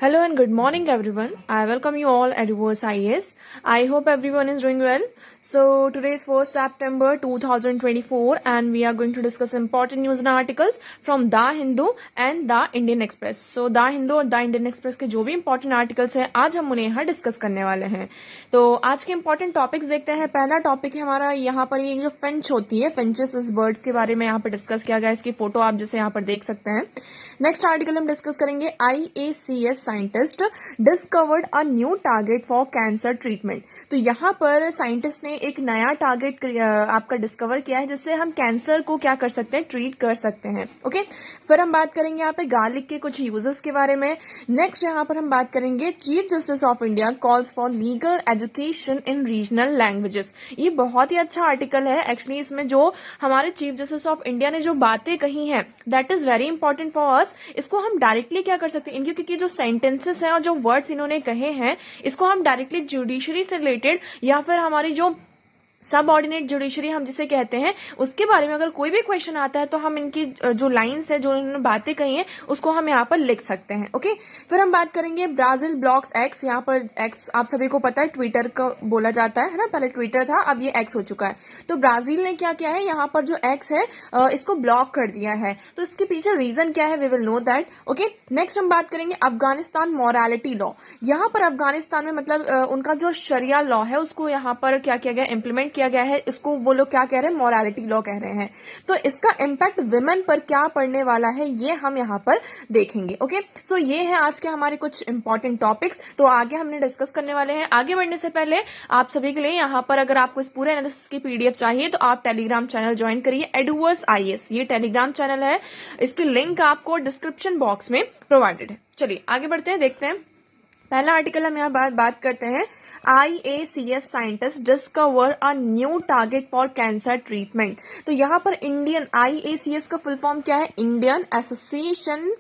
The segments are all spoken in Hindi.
Hello and good morning everyone. I welcome you all at Reverse IAS. I hope everyone is doing well. So today is 1st September 2024 and we are going to discuss important news and articles from The Hindu and The Indian Express. So The Hindu और The Indian Express के जो भी important articles हैं आज हम उन्हें यहाँ discuss करने वाले हैं. तो आज के important topics देखते हैं. पहला topic है हमारा यहाँ पर ये जो finch होती है, finches इस birds के बारे में यहाँ पर discuss किया गया है. इसकी फोटो आप जैसे यहाँ पर देख सकते हैं. नेक्स्ट आर्टिकल हम डिस्कस करेंगे IACS scientist discovered a new target for cancer treatment. तो यहाँ पर साइंटिस्ट ने एक नया टारगेट आपका डिस्कवर किया है जिससे हम कैंसर को क्या कर सकते हैं, ट्रीट कर सकते हैं. ओके, फिर हम बात करेंगे यहाँ पे गार्लिक के कुछ यूजेस के बारे में. नेक्स्ट यहाँ पर हम बात करेंगे chief justice of India calls for legal education in regional languages. ये बहुत ही अच्छा आर्टिकल है. एक्चुअली इसमें जो हमारे चीफ जस्टिस ऑफ इंडिया ने जो बातें कही हैं that is very important for us. इसको हम डायरेक्टली क्या कर सकते हैं, इनके क्योंकि जो सेंटेंसेस हैं और जो वर्ड्स इन्होंने कहे हैं इसको हम डायरेक्टली जुडिशरी से रिलेटेड या फिर हमारी जो सब ऑर्डिनेट जुडिशरी हम जिसे कहते हैं उसके बारे में अगर कोई भी क्वेश्चन आता है तो हम इनकी जो लाइंस है जो इन्होंने बातें कही हैं उसको हम यहाँ पर लिख सकते हैं. ओके, फिर हम बात करेंगे ब्राजील ब्लॉक्स एक्स. यहाँ पर एक्स आप सभी को पता है ट्विटर का बोला जाता है ना, पहले ट्विटर था अब ये एक्स हो चुका है. तो ब्राजील ने क्या किया है, यहाँ पर जो एक्स है इसको ब्लॉक कर दिया है. तो इसके पीछे रीजन क्या है we will know that. Okay, next हम बात करेंगे अफगानिस्तान मॉरलिटी लॉ. यहाँ पर अफगानिस्तान में मतलब उनका जो शरिया लॉ है उसको यहाँ पर क्या किया गया, इंप्लीमेंट किया गया है. इसको वो लोग क्या कह रहे हैं, मॉरलिटी लॉ कह रहे हैं. तो इसका इम्पैक्ट विमेन पर क्या पड़ने वाला है ये हम यहाँ पर देखेंगे. ओके, सो ये है आज के हमारे कुछ इंपॉर्टेंट टॉपिक्स. तो आगे हमने डिस्कस करने वाले हैं. आगे बढ़ने से पहले आप सभी के लिए यहाँ पर अगर आपको इस पूरे एनालिसिस की पीडीएफ चाहिए तो आप टेलीग्राम चैनल ज्वाइन करिए. एडवर्स IAS ये टेलीग्राम चैनल है. इसकी लिंक आपको डिस्क्रिप्शन बॉक्स में प्रोवाइडेड है. चलिए आगे बढ़ते हैं, देखते हैं. पहला आर्टिकल हम यहाँ बात करते हैं IACS scientist discover a new target for cancer treatment. तो यहाँ पर इंडियन IACS का फुल फॉर्म क्या है, Indian association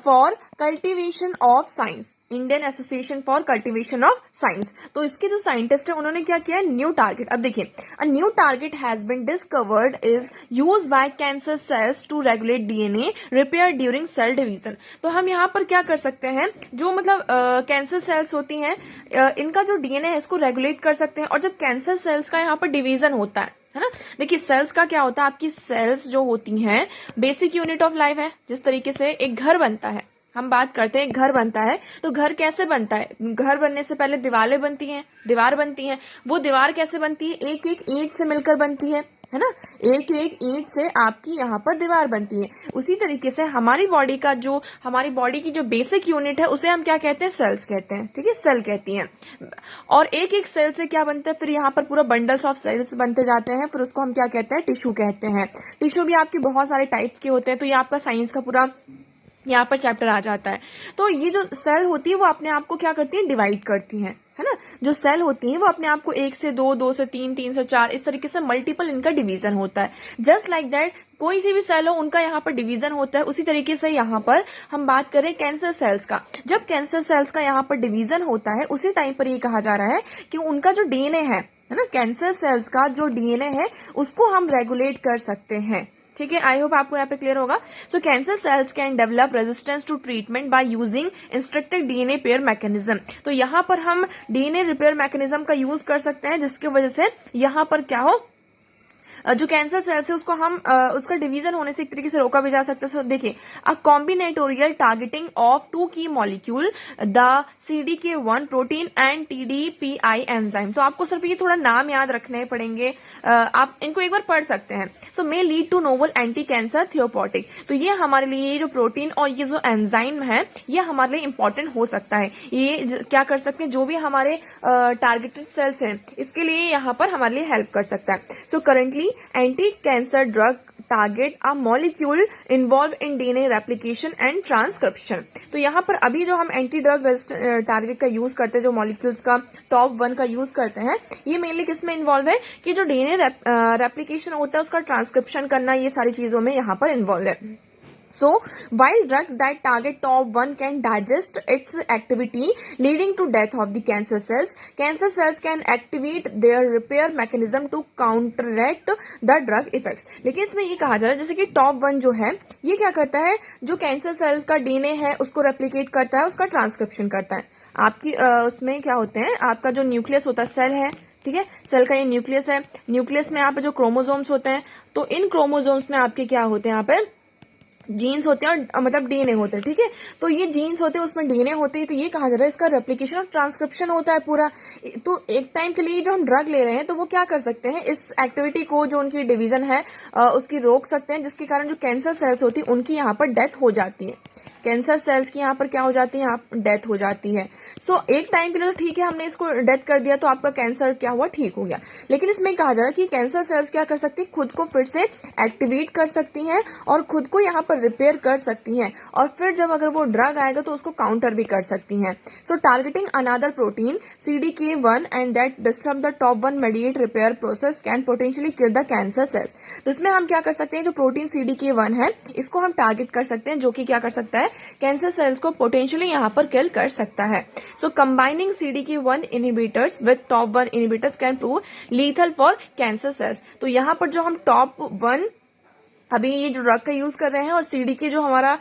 for cultivation of science. Indian association for cultivation of science. तो इसके जो साइंटिस्ट है उन्होंने क्या किया है, न्यू टारगेट. अब देखिए, a new target has been discovered is used by cancer cells to regulate DNA repair during cell division. तो हम यहाँ पर क्या कर सकते हैं, जो मतलब कैंसर सेल्स होती हैं इनका जो DNA है इसको रेगुलेट कर सकते हैं. और जब कैंसर सेल्स का यहाँ पर डिवीजन होता है ना, देखिए सेल्स का क्या होता है, आपकी सेल्स जो होती हैं बेसिक यूनिट ऑफ लाइफ है. जिस तरीके से एक घर बनता है, हम बात करते हैं घर बनता है तो घर कैसे बनता है, घर बनने से पहले दीवारें बनती हैं, दीवार बनती है. वो दीवार कैसे बनती है, एक एक ईंट से मिलकर बनती है ना, एक एक ईंट से आपकी यहाँ पर दीवार बनती है. उसी तरीके से हमारी बॉडी का जो हमारी बॉडी की जो बेसिक यूनिट है उसे हम क्या कहते हैं, सेल्स कहते हैं. ठीक है, सेल कहती हैं. और एक एक सेल से क्या बनता है, फिर यहाँ पर पूरा बंडल्स ऑफ सेल्स बनते जाते हैं. फिर उसको हम क्या कहते हैं, टिश्यू कहते हैं. टिश्यू भी आपके बहुत सारे टाइप्स के होते हैं. तो ये आपका साइंस का पूरा यहाँ पर चैप्टर आ जाता है. तो ये जो सेल होती है वो अपने आप को क्या करती है, डिवाइड करती हैं, है ना. जो सेल होती हैं वो अपने आप को 1 से 2, 2 से 3, 3 से 4 इस तरीके से मल्टीपल इनका डिवीजन होता है. जस्ट लाइक दैट कोई सी भी सेल हो उनका यहाँ पर डिवीजन होता है. उसी तरीके से यहाँ पर हम बात करें कैंसर सेल्स का. जब कैंसर सेल्स का यहाँ पर डिवीजन होता है उसी टाइम पर ये कहा जा रहा है कि उनका जो DNA है ना, कैंसर सेल्स का जो DNA है उसको हम रेगुलेट कर सकते हैं. ठीक है, आई होप आपको यहाँ पे क्लियर होगा. So cancer cells can develop resistance to treatment by using instructed DNA repair mechanism. तो यहाँ पर हम DNA रिपेयर मैकेनिज्म का यूज कर सकते हैं जिसकी वजह से यहाँ पर क्या हो, जो कैंसर सेल्स है उसको हम उसका डिवीजन होने से एक तरीके से रोका भी जा सकता है. सो देखिए, अ कॉम्बिनेटोरियल टारगेटिंग ऑफ 2 की molecule the CDK1 protein and TDPI enzyme. तो आपको सिर्फ ये थोड़ा नाम याद रखने पड़ेंगे, आप इनको एक बार पढ़ सकते हैं. So may lead to novel anti cancer therapeutic. तो ये हमारे लिए ये जो प्रोटीन और ये जो एंजाइम है ये हमारे लिए इंपॉर्टेंट हो सकता है. ये क्या कर सकते हैं, जो भी हमारे टारगेटेड सेल्स हैं इसके लिए यहाँ पर हमारे लिए हेल्प कर सकता है. So currently anti cancer drug target a molecule involve in DNA replication and transcription. तो यहाँ पर अभी जो हम एंटी ड्रग टारगेट का यूज करते हैं, जो मॉलिक्यूल्स का टॉप 1 का यूज करते हैं, ये मेनली किसमें इन्वॉल्व है कि जो DNA रेप्लिकेशन होता है उसका ट्रांसक्रिप्शन करना, ये सारी चीजों में यहाँ पर इन्वॉल्व है. So, while drugs that target TOP1 can digest its activity, leading to death of the cancer cells can activate their repair mechanism to counteract the drug effects. लेकिन इसमें ये कहा जा रहा है जैसे कि TOP1 जो है ये क्या करता है, जो कैंसर सेल्स का डीएनए है उसको रेप्लिकेट करता है, उसका ट्रांसक्रिप्शन करता है. आपकी उसमें क्या होते हैं, आपका जो न्यूक्लियस होता है सेल है, ठीक है, सेल का ये न्यूक्लियस है. न्यूक्लियस में यहाँ पे जो क्रोमोसोम्स होते हैं, तो इन क्रोमोसोम्स में आपके क्या होते हैं, यहाँ पे जीन्स होते हैं और मतलब डीएनए होते हैं. ठीक है, तो ये जीन्स होते हैं, उसमें डीएनए होते हैं. तो ये कहा जा रहा है इसका रेप्लिकेशन और ट्रांसक्रिप्शन होता है पूरा. तो एक टाइम के लिए जो हम ड्रग ले रहे हैं तो वो क्या कर सकते हैं, इस एक्टिविटी को जो उनकी डिवीजन है उसकी रोक सकते हैं, जिसके कारण जो कैंसर सेल्स होती है उनकी यहाँ पर डेथ हो जाती है. कैंसर सेल्स की यहाँ पर क्या हो जाती है, यहाँ पर डेथ हो जाती है. सो एक टाइम के लिए तो ठीक है, हमने इसको डेथ कर दिया तो आपका कैंसर क्या हुआ, ठीक हो गया. लेकिन इसमें कहा जा रहा है कि कैंसर सेल्स क्या कर सकती है, खुद को फिर से एक्टिवेट कर सकती हैं और खुद को यहाँ पर रिपेयर कर सकती हैं, और फिर जब अगर वो ड्रग आएगा तो उसको काउंटर भी कर सकती हैं. So targeting another protein CDK1 and that disturb the TOP1 mediate repair process can potentially kill the cancer cells. तो इसमें हम क्या कर सकते हैं, जो प्रोटीन CDK1 है इसको हम टारगेट कर सकते हैं, जो कि क्या कर सकता है, कैंसर सेल्स को पोटेंशियली यहाँ पर किल कर सकता है. So combining CDK1 inhibitors with TOP1 inhibitors can prove lethal for cancer cells. तो यहाँ पर जो हम TOP1 अभी ये जो ड्रग का यूज कर रहे हैं और CDK जो हमारा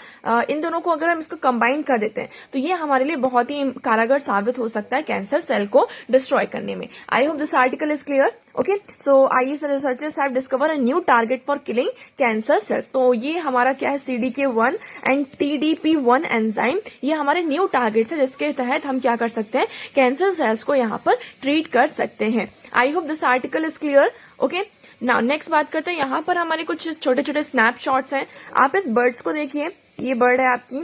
इन दोनों को अगर हम इसको कंबाइन कर देते हैं तो ये हमारे लिए बहुत ही कारगर साबित हो सकता है कैंसर सेल को डिस्ट्रॉय करने में. आई hope this article is clear. Okay, so IS researchers have discover a new target for killing cancer cells. तो ये हमारा क्या है, CDK1 एंड TDP1 एंजाइम, ये हमारे न्यू टारगेट है जिसके तहत हम क्या कर सकते हैं, कैंसर सेल्स को यहाँ पर ट्रीट कर सकते हैं. आई hope this article is clear. Okay, now next बात करते हैं. यहाँ पर हमारे कुछ छोटे छोटे स्नैपशॉट्स हैं. आप इस बर्ड्स को देखिए, ये बर्ड है आपकी,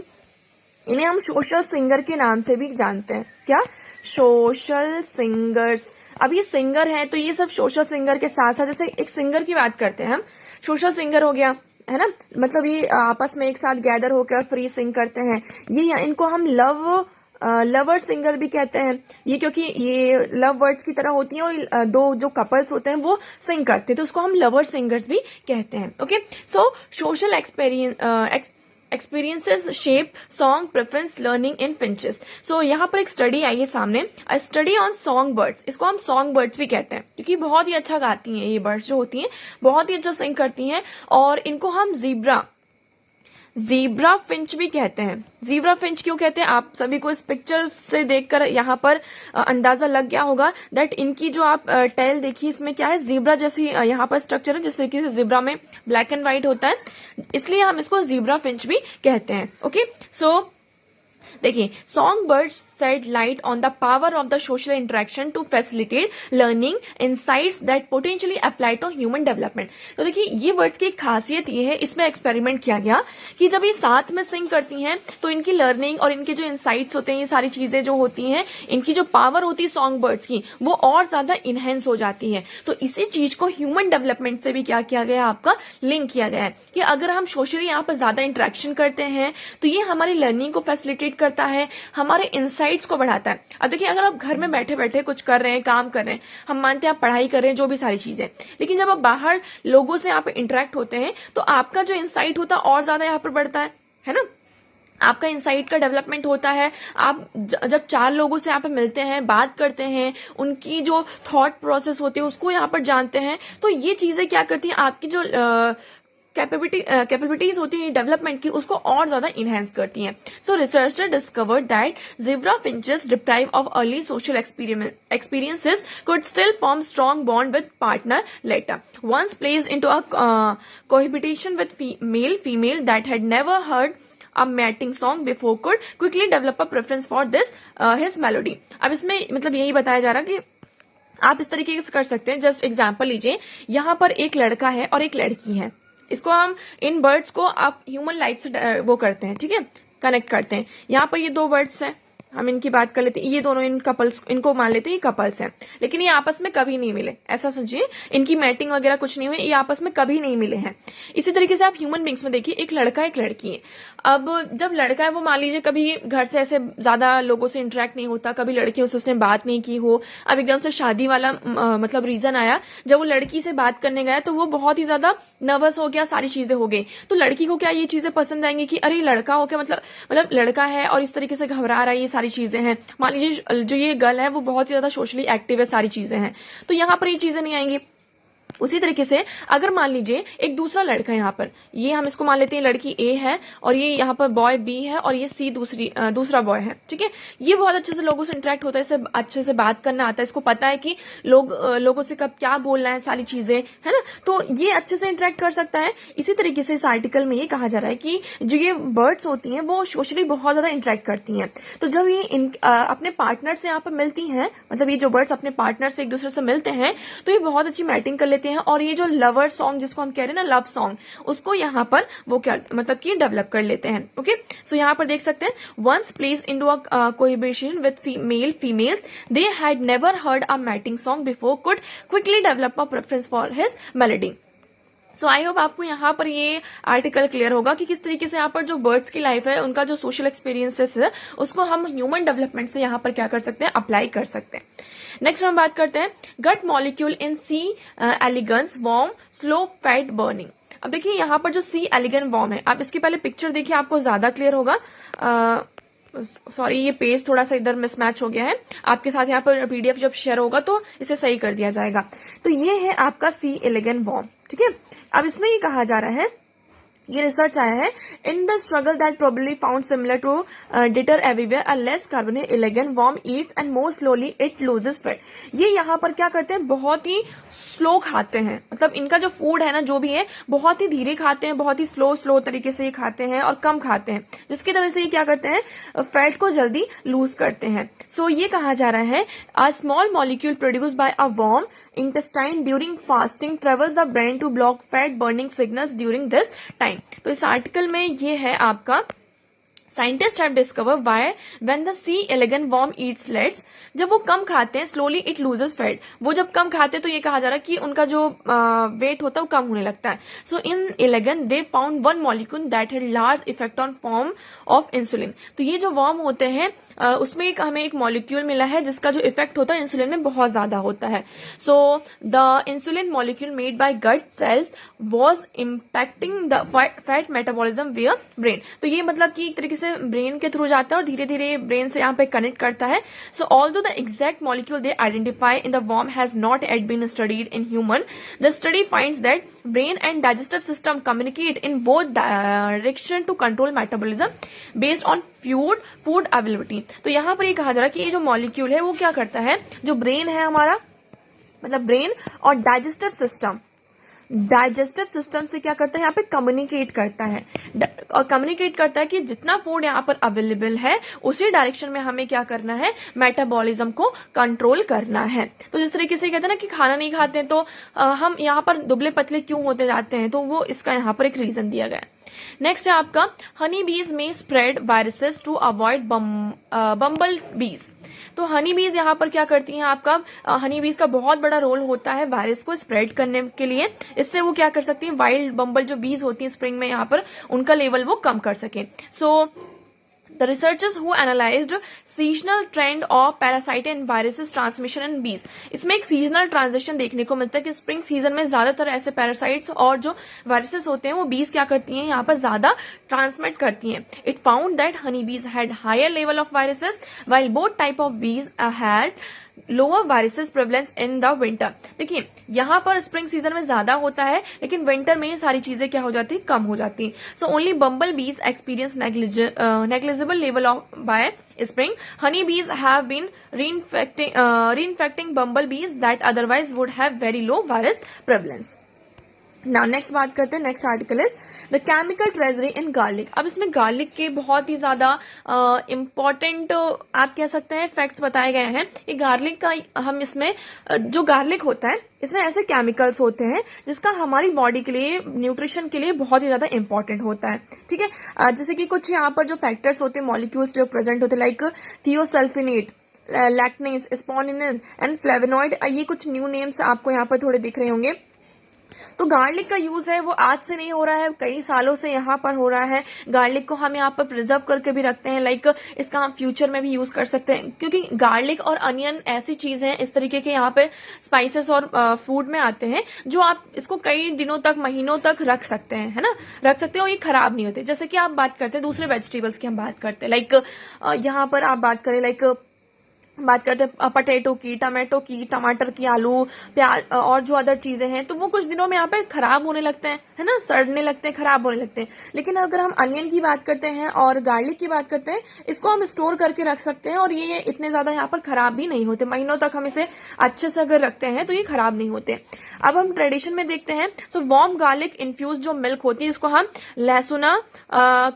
इन्हें हम सोशल सिंगर के नाम से भी जानते हैं. क्या, सोशल सिंगर्स. अब ये सिंगर हैं तो ये सब सोशल सिंगर के साथ साथ, जैसे एक सिंगर की बात करते हैं हम, सोशल सिंगर हो गया है ना, मतलब ये आपस में एक साथ गैदर होकर फ्री सिंग करते हैं. ये इनको हम लवर सिंगर भी कहते हैं. ये क्योंकि ये लव वर्ड्स की तरह होती हैं और दो जो कपल्स होते हैं वो सिंग करते हैं, तो उसको हम लवर सिंगर्स भी कहते हैं. Okay, so social experiences shape song preference learning in finches. So यहाँ पर एक स्टडी आई है सामने, a study on song birds. इसको हम सॉन्ग बर्ड्स भी कहते हैं क्योंकि बहुत ही अच्छा गाती हैं ये बर्ड्स, जो होती हैं बहुत ही अच्छा सिंग करती हैं, और इनको हम जीब्रा फिंच भी कहते हैं. जीब्रा फिंच क्यों कहते हैं, आप सभी को इस पिक्चर से देखकर यहाँ पर अंदाजा लग गया होगा दैट इनकी जो आप टेल देखिए, इसमें क्या है, जीब्रा जैसी यहाँ पर स्ट्रक्चर है, जिस तरीके से जीब्रा में ब्लैक एंड व्हाइट होता है, इसलिए हम इसको जीब्रा फिंच भी कहते हैं. ओके, सो देखिए, song birds shed light on the power of the social interaction to facilitate learning insights that potentially apply to human development. तो देखिए, ये वर्ड्स की एक खासियत ये है, इसमें एक्सपेरिमेंट किया गया कि जब ये साथ में सिंग करती हैं तो इनकी लर्निंग और इनके जो इंसाइट्स होते हैं, ये सारी चीजें जो होती हैं, इनकी जो पावर होती है सॉन्ग बर्ड्स की, वो और ज्यादा इनहेंस हो जाती है. तो इसी चीज को ह्यूमन डेवलपमेंट से भी क्या किया गया, आपका लिंक किया गया है कि अगर हम सोशली यहाँ पर ज्यादा इंटरेक्शन करते हैं तो ये हमारी लर्निंग को फैसिलिटेट करता है, हमारे इनसाइट्स को बढ़ाता है. अब देखिए, अगर आप घर में बैठे बैठे कुछ कर रहे हैं, काम कर रहे हैं, हम मानते हैं आप पढ़ाई कर रहे हैं, जो भी सारी चीजें, लेकिन जब आप बाहर लोगों से यहाँ पे इंटरेक्ट होते हैं तो आपका जो इंसाइट होता है और ज्यादा यहाँ पर बढ़ता है ना, आपका इंसाइट का डेवलपमेंट होता है. आप जब चार लोगों से यहाँ पे मिलते हैं, बात करते हैं, उनकी जो थॉट प्रोसेस होती है उसको यहाँ पर जानते हैं, तो ये चीजें क्या करती हैं, आपकी जो कैपेबिलिटीज होती है डेवलपमेंट की, उसको और ज्यादा इनहेंस करती हैं. So researcher discovered that zebra finches deprive of early social experiences could still form strong bond with partner later. Once placed into a cohabitation with female that had never heard a mating song before could quickly develop a preference for this his melody. अब इसमें मतलब यही बताया जा रहा कि आप इस तरीके से कर सकते हैं. जस्ट एग्जाम्पल लीजिए, यहाँ पर एक लड़का है और एक लड़की है, इसको हम इन बर्ड्स को आप ह्यूमन लाइफ से वो करते हैं, ठीक है, कनेक्ट करते हैं. यहाँ पर ये दो बर्ड्स हैं, हम इनकी बात कर लेते हैं, ये दोनों इन कपल्स, इनको मान लेते हैं ये कपल्स हैं, लेकिन ये आपस में कभी नहीं मिले, ऐसा सोचिए, इनकी मैटिंग वगैरह कुछ नहीं हुई, ये आपस में कभी नहीं मिले हैं। इसी तरीके से आप ह्यूमन बींग्स में देखिए, एक लड़का एक लड़की है। अब जब लड़का है वो मान लीजिए कभी घर से ऐसे ज्यादा लोगों से इंटरेक्ट नहीं होता, कभी लड़कियों से उसने बात नहीं की हो, अब एकदम से शादी वाला मतलब रीजन आया, जब वो लड़की से बात करने गया तो वो बहुत ही ज्यादा नर्वस हो गया, सारी चीजें हो गई। तो लड़की को क्या ये चीजें पसंद आएंगी कि अरे लड़का हो क्या, मतलब लड़का है और इस तरीके से घबरा रहा है, ये सारी चीजें हैं। मान लीजिए जो ये गर्ल है वो बहुत ही ज्यादा सोशली एक्टिव है, सारी चीजें हैं, तो यहाँ पर ये चीजें नहीं आएंगी। उसी तरीके से अगर मान लीजिए एक दूसरा लड़का है, यहाँ पर ये हम इसको मान लेते हैं लड़की ए है और ये यहाँ पर बॉय बी है और ये सी दूसरा बॉय है, ठीक है। ये बहुत अच्छे से लोगों से इंटरेक्ट होता है, इसे अच्छे से बात करना आता है, इसको पता है कि लोगों से कब क्या बोलना है, सारी चीजें है ना, तो ये अच्छे से इंटरेक्ट कर सकता है। इसी तरीके से इस आर्टिकल में ये कहा जा रहा है कि जो ये बर्ड्स होती हैं वो सोशली बहुत ज्यादा इंटरेक्ट करती हैं। तो जब ये अपने पार्टनर से यहाँ पर मिलती हैं, मतलब ये जो बर्ड्स अपने पार्टनर से एक दूसरे से मिलते हैं, तो ये बहुत अच्छी मैटिंग कर लेते हैं और ये जो लवर सॉन्ग जिसको हम कह रहे हैं ना, लव सॉन्ग, उसको यहाँ पर वो क्या मतलब कि डेवलप कर लेते हैं। ओके, सो यहाँ पर देख सकते हैं, once placed into a cohabitation with females they had never heard a mating song before could quickly develop a preference for his melody. So I hope आपको यहाँ पर ये आर्टिकल क्लियर होगा कि किस तरीके से यहाँ पर जो बर्ड्स की लाइफ है, उनका जो सोशल एक्सपीरियंसेस है, उसको हम ह्यूमन डेवलपमेंट से यहाँ पर क्या कर सकते हैं, अप्लाई कर सकते हैं। नेक्स्ट हम बात करते हैं gut molecule in C elegans worm slow fat burning. अब देखिए यहाँ पर जो सी एलिगेंट वॉर्म है, आप इसकी पहले पिक्चर देखिए, आपको ज्यादा क्लियर होगा। सॉरी, ये पेज थोड़ा सा इधर मिसमैच हो गया है, आपके साथ यहाँ पर पीडीएफ जब शेयर होगा तो इसे सही कर दिया जाएगा। तो ये है आपका सी एलिगेंट वॉर्म, ठीक है। अब इसमें ये कहा जा रहा है, ये रिसर्च आया है, in the struggle that probably found similar to deter everywhere a less carbonate elegant worm eats and more slowly it loses fat. ये यहाँ पर क्या करते हैं, बहुत ही स्लो खाते हैं, मतलब इनका जो फूड है ना, जो भी है बहुत ही धीरे खाते हैं, बहुत ही स्लो तरीके से ये खाते हैं और कम खाते हैं, जिसकी तरह से ये क्या करते हैं, फैट को जल्दी लूज करते हैं। सो ये कहा जा रहा है, a small molecule produced by a worm intestine during fasting travels the brain to block fat burning signals during this time. तो इस आर्टिकल में ये है आपका, scientist have discover why when the C elegant worm eats let's, जब वो कम खाते हैं स्लोली इट लूजेस फैट, वो जब कम खाते हैं तो ये कहा जा रहा है कि उनका जो वेट होता है वो कम होने लगता है। So in elegant they found one molecule that had large effect on form of insulin. तो ये जो वर्म होते हैं उसमें हमें एक मॉलिक्यूल मिला है जिसका जो इफेक्ट होता है इंसुलिन में बहुत ज्यादा होता है। So the insulin molecule made by gut cells was impacting the fat metabolism via brain. तो ये मतलब कि एक तरीके से ब्रेन के थ्रू जाता है और धीरे धीरे ब्रेन से यहाँ पे कनेक्ट करता है। So although the exact molecule they identify in the worm has not yet been studied in human, the study finds that brain and digestive system communicate in both direction to control metabolism based on food availability. तो यहाँ पर ये कहा जा रहा है कि ये जो मॉलिक्यूल है वो क्या करता है, जो ब्रेन है हमारा, मतलब ब्रेन और डाइजेस्टिव सिस्टम से क्या करता है, यहाँ पे कम्युनिकेट करता है और कम्युनिकेट करता है कि जितना फूड यहाँ पर अवेलेबल है उसी डायरेक्शन में हमें क्या करना है, मेटाबॉलिज्म को कंट्रोल करना है। तो जिस तरीके से कहते हैं ना कि खाना नहीं खाते हैं तो हम यहाँ पर दुबले पतले क्यों होते जाते हैं, तो वो इसका यहाँ पर एक रीजन दिया गया है। नेक्स्ट है आपका, हनी बीज में स्प्रेड वायरसेस टू अवॉइड बम्बल बीज। तो हनी बीज यहाँ पर क्या करती हैं, आपका हनी बीज का बहुत बड़ा रोल होता है वायरस को स्प्रेड करने के लिए। इससे वो क्या कर सकती हैं, वाइल्ड बम्बल जो बीज होती है स्प्रिंग में, यहाँ पर उनका लेवल वो कम कर सके। सो the researchers who analyzed seasonal trend of parasite and viruses transmission in bees, इसमें एक सीजनल ट्रांजिशन देखने को मिलता है कि स्प्रिंग सीजन में ज्यादातर ऐसे पैरासाइट्स और जो वायरसेस होते हैं वो बीज क्या करती हैं, यहाँ पर ज्यादा ट्रांसमिट करती हैं। It found that honey bees had higher level of viruses while both type of bees had lower viruses prevalence in the winter. देखिए यहाँ पर स्प्रिंग सीजन में ज्यादा होता है, लेकिन विंटर में ये सारी चीजें क्या हो जाती है, कम हो जाती है। सो only bumble bees experience negligible level of by spring, honey bees have been reinfecting bumble bees that otherwise would have very low virus prevalence। Now next बात करते हैं, next article is the chemical treasury in garlic. अब इसमें गार्लिक के बहुत ही ज्यादा इम्पॉर्टेंट आप कह सकते हैं फैक्ट्स बताए गए हैं। ये गार्लिक का हम इसमें जो गार्लिक होता है इसमें ऐसे केमिकल्स होते हैं जिसका हमारी बॉडी के लिए, न्यूट्रिशन के लिए बहुत ही ज्यादा इंपॉर्टेंट होता है। ठीक है, जैसे कि कुछ यहाँ पर जो फैक्टर्स होते हैं, मॉलिक्यूल्स जो प्रेजेंट होते हैं, लाइक थियोसल्फिनेट, लैक्टनेस, स्पोनिन एंड फ्लेवोनॉइड, ये कुछ न्यू नेम्स आपको यहाँ पर थोड़े दिख रहे होंगे। तो गार्लिक का यूज है वो आज से नहीं हो रहा है, कई सालों से यहाँ पर हो रहा है। गार्लिक को हम यहाँ पर प्रिजर्व करके भी रखते हैं, लाइक इसका हम फ्यूचर में भी यूज कर सकते हैं, क्योंकि गार्लिक और अनियन ऐसी चीज हैं, इस तरीके के यहाँ पे स्पाइसेस और फूड में आते हैं जो आप इसको कई दिनों तक, महीनों तक रख सकते हैं, है ना, रख सकते हैं और ये खराब नहीं होते। जैसे कि आप बात करते हैं दूसरे वेजिटेबल्स की, हम बात करते हैं लाइक यहाँ पर आप बात करें, लाइक बात करते हैं पटेटो की, टमाटो की, टमाटर की, आलू, प्याज और जो अदर चीजें हैं, तो वो कुछ दिनों में यहाँ पे खराब होने लगते हैं, है ना, सड़ने लगते हैं, खराब होने लगते हैं। लेकिन अगर हम अनियन की बात करते हैं और गार्लिक की बात करते हैं, इसको हम स्टोर करके रख सकते हैं और ये इतने ज्यादा यहाँ पर खराब भी नहीं होते। महीनों तक हम इसे अच्छे से अगर रखते हैं तो ये खराब नहीं होते। अब हम ट्रेडिशन में देखते हैं, सो वार्म गार्लिक इन्फ्यूज जो मिल्क होती है, इसको हम लहसुना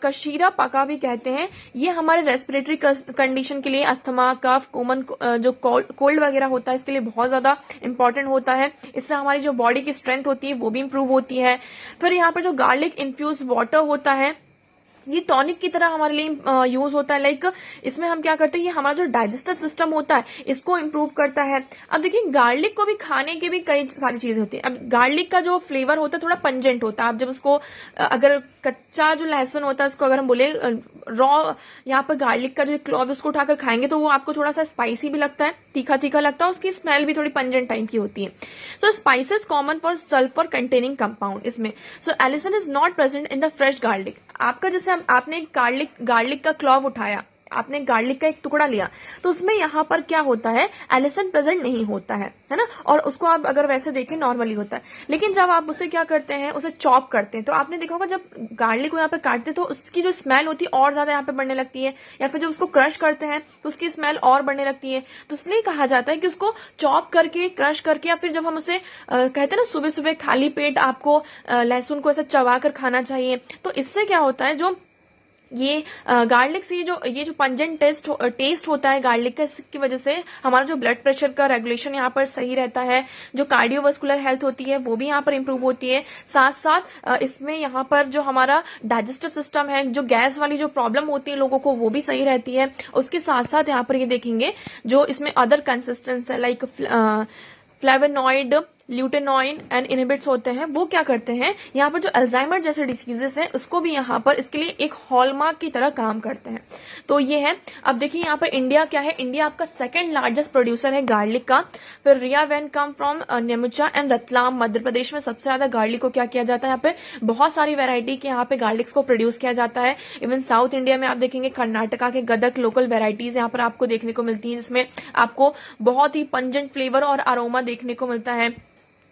कशीरा पका भी कहते हैं। ये हमारे रेस्पिरेटरी कंडीशन के लिए, अस्थमा, कफ, जो कोल्ड वगैरह होता है, इसके लिए बहुत ज्यादा इंपॉर्टेंट होता है। इससे हमारी जो बॉडी की स्ट्रेंथ होती है वो भी इंप्रूव होती है। फिर यहाँ पर जो गार्लिक इन्फ्यूज वाटर होता है, ये टॉनिक की तरह हमारे लिए यूज होता है। लाइक इसमें हम क्या करते हैं, ये हमारा जो डाइजेस्टिव सिस्टम होता है इसको इम्प्रूव करता है। अब देखिए, गार्लिक को भी खाने के भी कई सारी चीजें होती है। अब गार्लिक का जो फ्लेवर होता है थोड़ा पंजेंट होता है। आप जब उसको अगर कच्चा जो लहसुन होता है उसको अगर हम बोले रॉ, यहाँ पर गार्लिक का जो क्लॉव उसको उठाकर खाएंगे तो वो आपको थोड़ा सा स्पाइसी भी लगता है, तीखा तीखा लगता है, उसकी स्मेल भी थोड़ी पंजेंट टाइप की होती है। So spices common for sulphur containing compound इसमें। So allicin is not present in the fresh garlic. आपका जैसे आपने गार्लिक का क्लॉव उठाया, आपने गार्लिक का एक टुकड़ा लिया, तो उसमें यहाँ पर क्या होता है, एलिसन प्रेजेंट नहीं होता है ना, और उसको आप अगर वैसे देखें नॉर्मली होता है। लेकिन जब आप उसे क्या करते हैं, उसे चॉप करते हैं, तो आपने देखा होगा जब गार्लिक को यहाँ पे काटते हैं तो उसकी जो स्मेल होती है और ज्यादा यहाँ पे बढ़ने लगती है, या फिर जब उसको क्रश करते हैं तो उसकी स्मेल और बढ़ने लगती है। तो इसलिए कहा जाता है कि उसको चॉप करके, क्रश करके, या फिर जब हम उसे कहते हैं ना सुबह सुबह खाली पेट आपको लहसुन को ऐसा चबा कर खाना चाहिए, तो इससे क्या होता है, जो ये गार्लिक से ये जो पंजेंट टेस्ट होता है गार्लिक का, इसकी वजह से हमारा जो ब्लड प्रेशर का रेगुलेशन यहाँ पर सही रहता है। जो कार्डियोवास्कुलर हेल्थ होती है वो भी यहाँ पर इंप्रूव होती है। साथ साथ इसमें यहाँ पर जो हमारा डाइजेस्टिव सिस्टम है, जो गैस वाली जो प्रॉब्लम होती है लोगों को, वो भी सही रहती है। उसके साथ साथ यहाँ पर ये देखेंगे जो इसमें अदर कंसिस्टेंस है, लाइक फ्लेवोनॉइड, ल्यूटेनॉइन एंड इनहिबिट्स होते हैं, वो क्या करते हैं, यहाँ पर जो अल्जाइमर जैसे डिसीजेस है उसको भी यहाँ पर इसके लिए एक हॉलमार्क की तरह काम करते हैं। तो ये है। अब देखिए यहाँ पर इंडिया क्या है, इंडिया आपका सेकंड लार्जेस्ट प्रोड्यूसर है गार्लिक का। फिर रिया वैन come from Neemuch and Ratlam, Madhya Pradesh में सबसे ज्यादा गार्लिक को क्या किया जाता है, यहाँ पे बहुत सारी वेरायटी के यहाँ पे गार्लिक्स को प्रोड्यूस किया जाता है। इवन साउथ इंडिया में आप देखेंगे कर्नाटका के गदक लोकल वेराइटीज यहाँ पर आपको देखने को मिलती है, जिसमें आपको बहुत ही पंजेंट फ्लेवर और अरोमा देखने को मिलता है।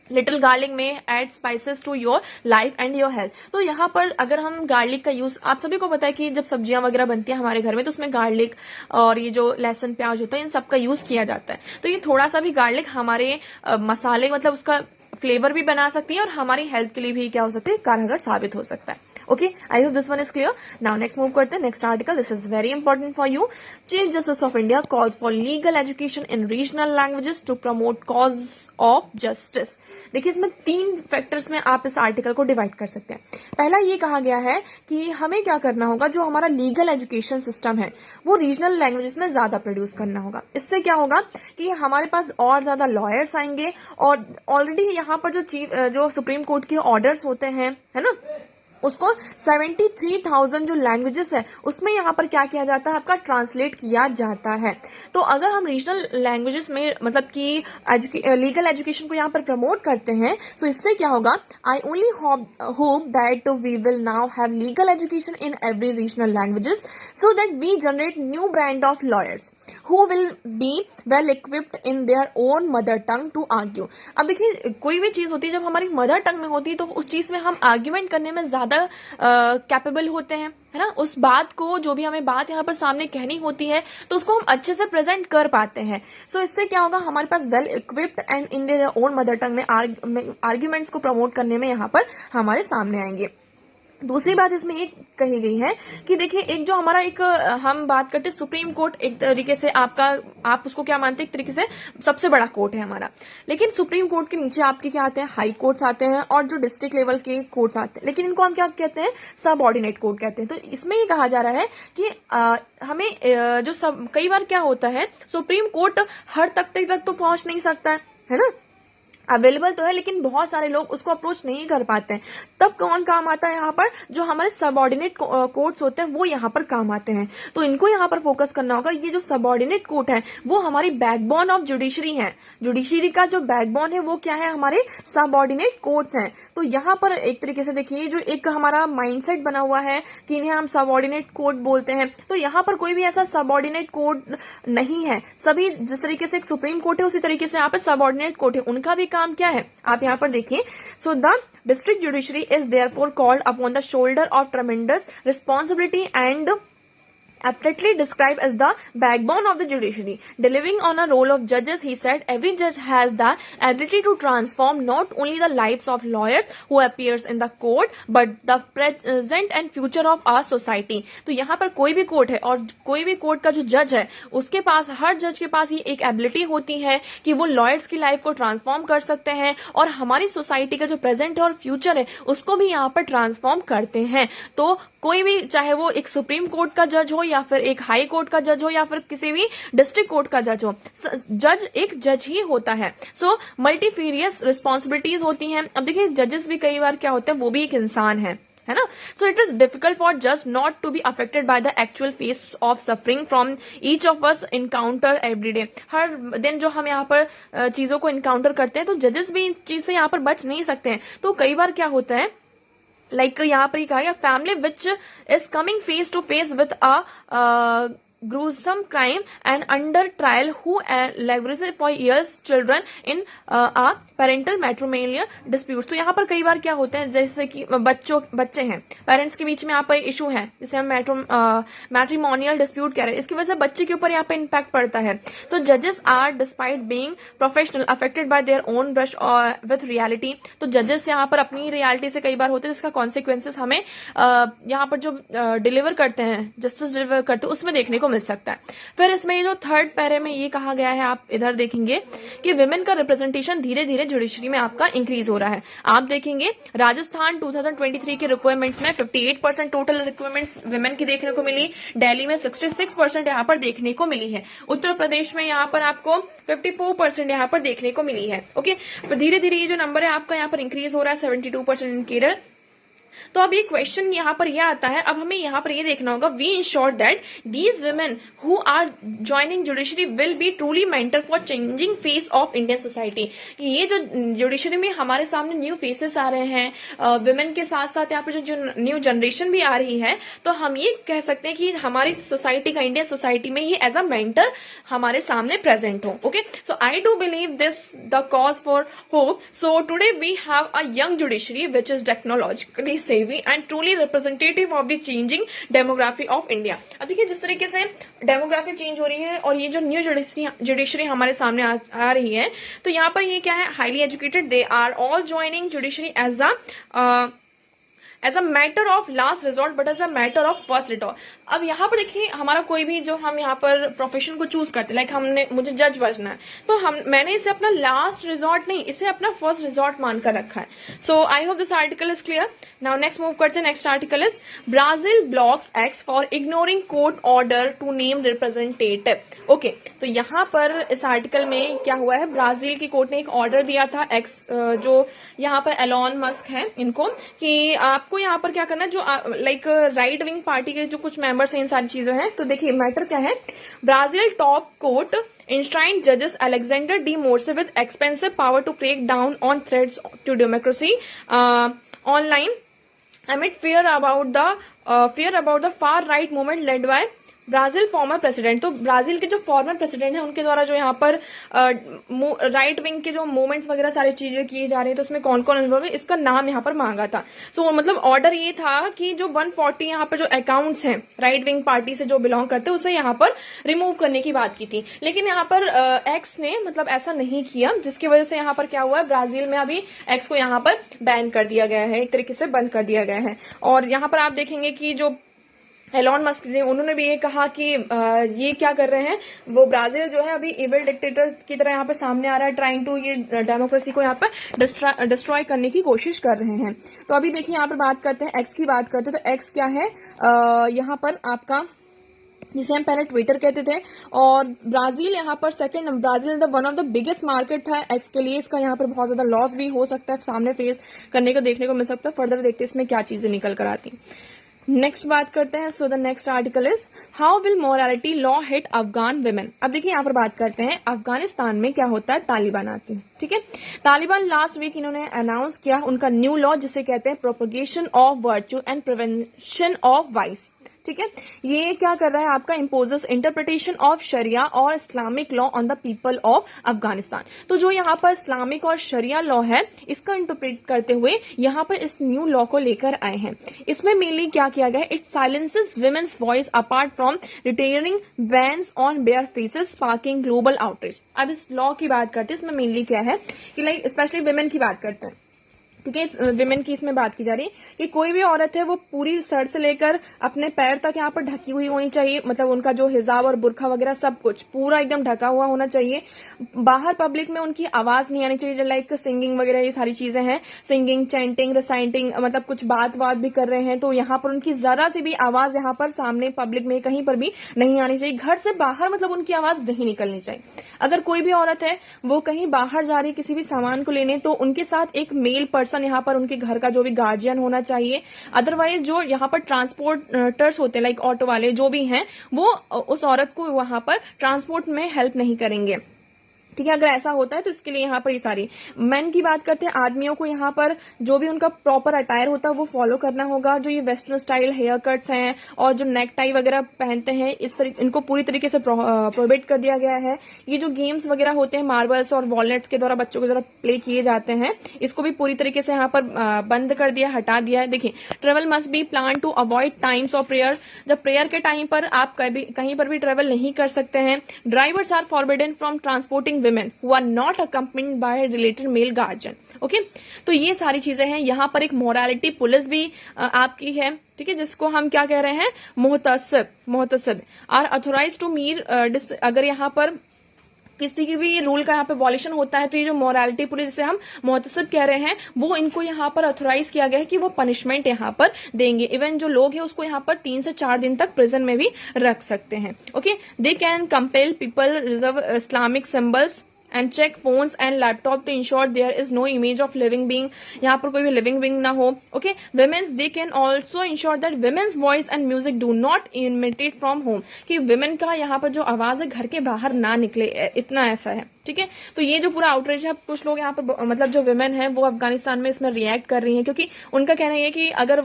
लिटिल गार्लिक में add spices to your life and your health. तो यहाँ पर अगर हम गार्लिक का यूज, आप सभी को पता है कि जब सब्जियां वगैरह बनती है हमारे घर में तो उसमें गार्लिक और ये जो लहसुन प्याज होता है इन सबका यूज किया जाता है। तो ये थोड़ा सा भी गार्लिक हमारे मसाले, मतलब उसका फ्लेवर भी बना सकती है और हमारी हेल्थ के लिए भी क्या हो सकता है, कारगर साबित हो सकता है। Okay, I hope this one is clear. Now next move करते हैं next article. This is very important for you. Chief justice of India calls for legal education in regional languages to promote cause of justice. देखिए, इसमें 3 फैक्टर्स में आप इस आर्टिकल को डिवाइड कर सकते हैं। पहला ये कहा गया है कि हमें क्या करना होगा, जो हमारा लीगल एजुकेशन सिस्टम है वो रीजनल लैंग्वेजेस में ज्यादा प्रोड्यूस करना होगा। इससे क्या होगा कि हमारे पास और ज्यादा लॉयर्स आएंगे, और ऑलरेडी यहाँ पर जो सुप्रीम कोर्ट के ऑर्डर्स होते हैं, है ना, उसको 73,000 जो लैंग्वेजेस है उसमें यहाँ पर क्या किया जाता है, आपका ट्रांसलेट किया जाता है। तो अगर हम रीजनल लैंग्वेजेस में मतलब कि लीगल एजुकेशन को यहाँ पर प्रमोट करते हैं, तो इससे क्या होगा, I only hope that we will now have legal education in every regional languages so that we generate new brand of lawyers who will be well equipped in their own mother tongue to argue. अब देखिए, कोई भी चीज होती है जब हमारी मदर टंग में होती है तो उस चीज में हम आर्ग्यूमेंट करने में ज्यादा ज्यादा कैपेबल होते हैं, है ना। उस बात को, जो भी हमें बात यहाँ पर सामने कहनी होती है, तो उसको हम अच्छे से प्रेजेंट कर पाते हैं। सो इससे क्या होगा, हमारे पास well equipped and in their own mother tongue में आर्ग्यूमेंट्स को प्रमोट करने में यहाँ पर हमारे सामने आएंगे। दूसरी बात इसमें ये कही गई है कि देखिए, एक जो हमारा एक हम बात करते हैं सुप्रीम कोर्ट, एक तरीके से आप उसको क्या मानते हैं, एक तरीके से सबसे बड़ा कोर्ट है हमारा। लेकिन सुप्रीम कोर्ट के नीचे आपके क्या आते हैं, हाई कोर्ट्स आते हैं और जो डिस्ट्रिक्ट लेवल के कोर्ट्स आते हैं, लेकिन इनको हम क्या कहते हैं, सब ऑर्डिनेट कोर्ट कहते हैं। तो इसमें ये कहा जा रहा है कि हमें जो सब कई बार क्या होता है, सुप्रीम कोर्ट हर तक तो पहुंच नहीं सकता है ना, अवेलेबल तो है लेकिन बहुत सारे लोग उसको अप्रोच नहीं कर पाते हैं। तब कौन काम आता है यहाँ पर, जो हमारे सबऑर्डिनेट कोर्ट्स होते हैं वो यहाँ पर काम आते हैं। तो इनको यहाँ पर फोकस करना होगा। ये जो सबऑर्डिनेट कोर्ट है वो हमारी बैकबोन ऑफ जुडिशरी है। जुडिशरी का जो बैकबोन है वो क्या है, हमारे सबऑर्डिनेट कोर्ट्स हैं। तो यहाँ पर एक तरीके से देखिए, जो एक हमारा माइंडसेट बना हुआ है कि इन्हें हम सबऑर्डिनेट कोर्ट बोलते हैं, तो यहाँ पर कोई भी ऐसा सबऑर्डिनेट कोर्ट नहीं है। सभी जिस तरीके से एक सुप्रीम कोर्ट है उसी तरीके से यहाँ पे सबऑर्डिनेट कोर्ट है, उनका भी काम क्या है, आप यहाँ पर देखिए। So the district judiciary is therefore called upon the shoulder of tremendous responsibility and aptly described as the backbone of the judiciary. Delivering on a role of judges, he said, every judge has the ability to transform not only the lives of lawyers who appears in the court, but the present and future of our society. तो यहाँ पर कोई भी कोर्ट है और कोई भी कोर्ट का जो जज है, उसके पास, हर जज के पास ये एक एबिलिटी होती है कि वो लॉयर्स की लाइफ को ट्रांसफॉर्म कर सकते हैं और हमारी सोसाइटी का जो प्रेजेंट है और फ्यूचर है उसको भी यहाँ पर ट्रांसफॉर्म करते हैं। तो कोई भी, चाहे वो एक सुप्रीम कोर्ट का जज हो या फिर एक हाई कोर्ट का जज हो या फिर किसी भी डिस्ट्रिक्ट कोर्ट का जज हो, जज एक जज ही होता है। सो मल्टीफेरियस रिस्पॉन्सिबिलिटीज होती हैं। अब देखिए, जजेस भी कई बार क्या होते हैं, वो भी एक इंसान है ना। So it is difficult for जज not to be affected by the actual face of suffering from each of us encounter every day. हर दिन जो हम यहाँ पर चीजों को इनकाउंटर करते हैं, तो जजेस भी इस चीज से यहाँ पर बच नहीं सकते हैं। तो कई बार क्या होता है, यहाँ पर कहा गया, family which is coming face to face with a gruesome crime and under trial who leverages for years children in a parental matrimonial disputes। तो यहाँ पर कई बार क्या होते हैं, जैसे कि बच्चे हैं, पेरेंट्स के बीच में यहाँ पर इशू है, जिसे हम मैट्रिमोनियल डिस्प्यूट कह रहे हैं, इसकी वजह से बच्चे के ऊपर यहाँ पे इम्पैक्ट पड़ता है। तो जजेस are despite being professional affected by their own brush with reality. तो जजेस यहाँ पर अपनी रियलिटी से कई बार होते हैं, जिसका कॉन्सिक्वेंसेस हमें यहाँ पर जो डिलीवर करते हैं, जस्टिस डिलीवर करते हैं, उसमें देखने को मिल सकता है। फिर इसमें ये जो थर्ड पैरे में ये कहा गया है, आप इधर देखेंगे कि विमेन का रिप्रेजेंटेशन धीरे धीरे जुडिशरी में आपका इंक्रीज हो रहा है। आप देखेंगे राजस्थान 2023 के रिक्वायरमेंट्स में 58% टोटल रिक्वायरमेंट्स विमेन की देखने को मिली, दिल्ली में 66% यहाँ पर देखने को मिली है, उत्तर प्रदेश में यहाँ पर आपको 54% यहाँ पर देखने को मिली है। ओके, धीरे धीरे ये जो नंबर है आपका यहाँ पर इंक्रीज हो रहा है, 72% इन केरल। तो अब ये क्वेश्चन यहाँ पर यह आता है, अब हमें यहाँ पर ये देखना होगा, we ensure that these women who are joining judiciary will be truly mentor for changing face of Indian society. कि ये जो जुडिशरी में हमारे सामने न्यू फेसेस आ रहे हैं, वुमेन के साथ साथ यहाँ पर जो न्यू जनरेशन भी आ रही है, तो हम ये कह सकते हैं कि हमारी सोसाइटी का, इंडियन सोसाइटी में ये एज अ मेंटर हमारे सामने प्रेजेंट हो। Okay, so I do believe this the cause for hope. So today we have a young judiciary which is technologically savvy and truly representative of the changing demography of India। अब देखिए, जिस तरीके से डेमोग्राफी चेंज हो रही है और ये जो न्यू जुडिशरी हमारे सामने आ रही है, तो यहाँ पर ये क्या है, highly educated, they are all joining judiciary as a matter of last resort but as a matter of first retort. अब यहाँ पर देखिए, हमारा कोई भी जो हम यहाँ पर प्रोफेशन को चूज करते हैं, मुझे जज बनना है, तो मैंने इसे अपना लास्ट रिजॉर्ट नहीं, इसे अपना फर्स्ट रिजॉर्ट मानकर रखा है। So I hope this article is clear. Now next move करते हैं। Next article is Brazil blocks X for ignoring court order to name representative. Okay, तो यहाँ पर इस आर्टिकल में क्या हुआ है, ब्राजील की कोर्ट ने एक ऑर्डर दिया था एक्स, जो यहाँ पर एलॉन मस्क है, इनको, कि आपको यहाँ पर क्या करना है, जो राइट विंग पार्टी के जो कुछ मेंबर्स हैं, इन सारी चीजें हैं। तो देखिए मैटर क्या है, Brazil top court enshrined judges Alexander D. Morse with expensive power to crack down on threats to democracy online amid fear about the far right movement led by Brazil former president, तो ब्राजील के जो फॉर्मर प्रेसिडेंट है उनके द्वारा जो यहाँ पर राइट विंग के जो मूवमेंट्स वगैरह सारी चीजें की जा रही है, तो उसमें कौन कौन इन्वॉल्व है इसका नाम यहाँ पर मांगा था। सो मतलब ऑर्डर ये था कि जो 140 यहाँ पर जो अकाउंट्स हैं राइट विंग पार्टी से जो बिलोंग करते हैं उसे यहाँ पर रिमूव करने की बात की थी, लेकिन यहाँ पर एक्स ने मतलब ऐसा नहीं किया, जिसकी वजह से यहाँ पर क्या हुआ है, ब्राजील में अभी एक्स को यहाँ पर बैन कर दिया गया है, एक तरीके से बंद कर दिया गया है। और यहाँ पर आप देखेंगे कि जो एलॉन मस्क जी उन्होंने भी ये कहा कि ये क्या कर रहे हैं, वो ब्राजील जो है अभी इविल डिक्टेटर की तरह यहाँ पे सामने आ रहा है, ट्राइंग टू ये डेमोक्रेसी को यहाँ पर डिस्ट्रॉय करने की कोशिश कर रहे हैं। तो अभी देखिए यहाँ पर बात करते हैं एक्स की बात करते हैं, तो एक्स क्या है, यहाँ पर आपका जिसे हम पहले ट्विटर कहते थे, और ब्राजील यहाँ पर second, Brazil the one of the biggest market था एक्स के लिए, इसका यहाँ पर बहुत ज्यादा लॉस भी हो सकता है सामने फेस करने को देखने को मिल सकता है। फर्दर देखते हैं इसमें क्या चीजें निकल कर आती। नेक्स्ट बात करते हैं, so the next article is how will morality law hit Afghan women. अब देखिए यहाँ पर बात करते हैं अफगानिस्तान में क्या होता है, तालिबान आती है, ठीक है। तालिबान लास्ट वीक इन्होंने अनाउंस किया उनका न्यू लॉ जिसे कहते हैं propagation of virtue and prevention of vice, ठीक है। ये क्या कर रहा है, आपका इम्पोजेस इंटरप्रिटेशन ऑफ शरिया और Islamic law on the people of Afghanistan. तो जो यहाँ पर इस्लामिक और शरिया लॉ है इसका इंटरप्रेट करते हुए यहाँ पर इस न्यू लॉ को लेकर आए हैं। इसमें मेनली क्या किया गया है, it silences women's voice apart from retaining bans on bare faces sparking global outreach. अब इस लॉ की बात करते हैं, इसमें मेनली क्या है कि लाइक स्पेशली विमेन की बात करते हैं, ठीक है। विमेन की इसमें बात की जा रही है कि कोई भी औरत है वो पूरी सर से लेकर अपने पैर तक यहाँ पर ढकी हुई होनी चाहिए, मतलब उनका जो हिजाब और बुरखा वगैरह सब कुछ पूरा एकदम ढका हुआ होना चाहिए। बाहर पब्लिक में उनकी आवाज नहीं आनी चाहिए, जो लाइक सिंगिंग वगैरह ये सारी चीजें हैं, सिंगिंग, चैंटिंग, रिसाइटिंग, मतलब कुछ बात भी कर रहे हैं तो यहाँ पर उनकी जरा सी भी आवाज यहाँ पर सामने पब्लिक में कहीं पर भी नहीं आनी चाहिए। घर से बाहर मतलब उनकी आवाज नहीं निकलनी चाहिए। अगर कोई भी औरत है वो कहीं बाहर जा रही है किसी भी सामान को लेने, तो उनके साथ एक मेल पर्सन यहाँ पर उनके घर का जो भी गार्जियन होना चाहिए। अदरवाइज जो यहाँ पर ट्रांसपोर्टर्स होते हैं लाइक ऑटो वाले जो भी हैं, वो उस औरत को वहां पर ट्रांसपोर्ट में हेल्प नहीं करेंगे, ठीक है। अगर ऐसा होता है तो इसके लिए यहाँ पर ये सारी। मेन की बात करते हैं, आदमियों को यहाँ पर जो भी उनका प्रॉपर अटायर होता है वो फॉलो करना होगा। जो ये वेस्टर्न स्टाइल हेयर कट्स हैं और जो नेक टाई वगैरह पहनते हैं इस तरीके, इनको पूरी तरीके से प्रोहिबिट कर दिया गया है। ये जो गेम्स वगैरह होते हैं मार्बल्स और वॉलनेट्स के द्वारा बच्चों के द्वारा प्ले किए जाते हैं, इसको भी पूरी तरीके से यहाँ पर बंद कर दिया, हटा दिया है। देखिए, travel must be plan to avoid times of prayer, जब प्रेयर के टाइम पर आप कहीं पर भी ट्रेवल नहीं कर सकते हैं। Drivers are forbidden from transporting women who are not accompanied by a related male guardian, okay. तो ये सारी चीजें हैं। यहाँ पर एक मोरालिटी पुलिस भी आपकी है, ठीक है, जिसको हम क्या कह रहे हैं, Mohtasib are authorise to Mir. अगर यहाँ पर किसी की भी रूल का यहाँ पे वॉल्यूशन होता है तो ये जो मोरालिटी पुलिस जिसे हम मोहतसिब कह रहे हैं, वो इनको यहाँ पर अथोराइज किया गया है कि वो पनिशमेंट यहाँ पर देंगे। इवन जो लोग हैं उसको यहाँ पर 3 से 4 दिन तक प्रिजन में भी रख सकते हैं, okay. They can compel people reserve Islamic symbols and check phones and laptop to ensure there is no image of living being, यहाँ पर कोई भी लिविंग बीइंग ना हो, okay. Women's they can also ensure that women's voice and music do not imitate from home, कि विमेन का यहाँ पर जो आवाज है घर के बाहर ना निकले, इतना ऐसा है, ठीक है। तो ये जो पूरा आउटरीच है, कुछ लोग यहाँ पर मतलब जो विमेन है वो अफगानिस्तान में इसमें रिएक्ट कर रही हैं, क्योंकि उनका कहना है कि अगर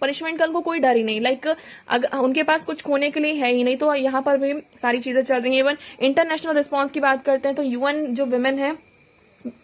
पनिशमेंट का उनको कोई डर ही नहीं, लाइक अगर उनके पास कुछ खोने के लिए है ही नहीं, तो यहाँ पर भी सारी चीजें चल रही हैं। इवन इंटरनेशनल रिस्पॉन्स की बात करते हैं तो यूएन जो विमेन है,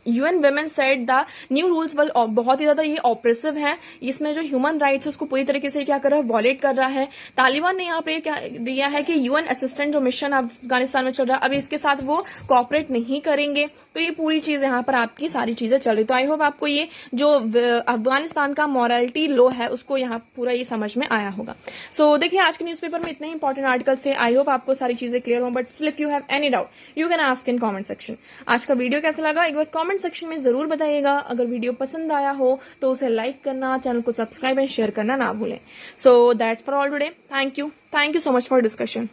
UN women said the new rules well, बहुत ही ज्यादा ये ऑप्रेसिव है, इसमें जो ह्यूमन राइट्स है उसको पूरी तरीके से क्या कर रहा है, वॉलेट कर रहा है। तालिबान ने यहाँ पे क्या दिया है कि यूएन असिस्टेंट जो मिशन अफगानिस्तान में चल रहा है अभी इसके साथ वो कोऑपरेट नहीं करेंगे। तो ये पूरी चीज यहाँ पर आपकी सारी चीजें चल रही। तो आई होप आपको ये जो अफगानिस्तान का मॉरलिटी लॉ है उसको यहाँ पूरा ये समझ में आया होगा। सो देखिए, आज के न्यूज़पेपर में इतने इंपॉर्टेंट आर्टिकल्स थे। आई होप आपको सारी चीजें क्लियर हो, but still if you have any doubt you can ask in comment section. आज का वीडियो कैसा लगा एक बार कमेंट सेक्शन में जरूर बताइएगा। अगर वीडियो पसंद आया हो तो उसे लाइक करना, चैनल को सब्सक्राइब एंड शेयर करना ना भूलें। So that's for all today. Thank you so much for discussion.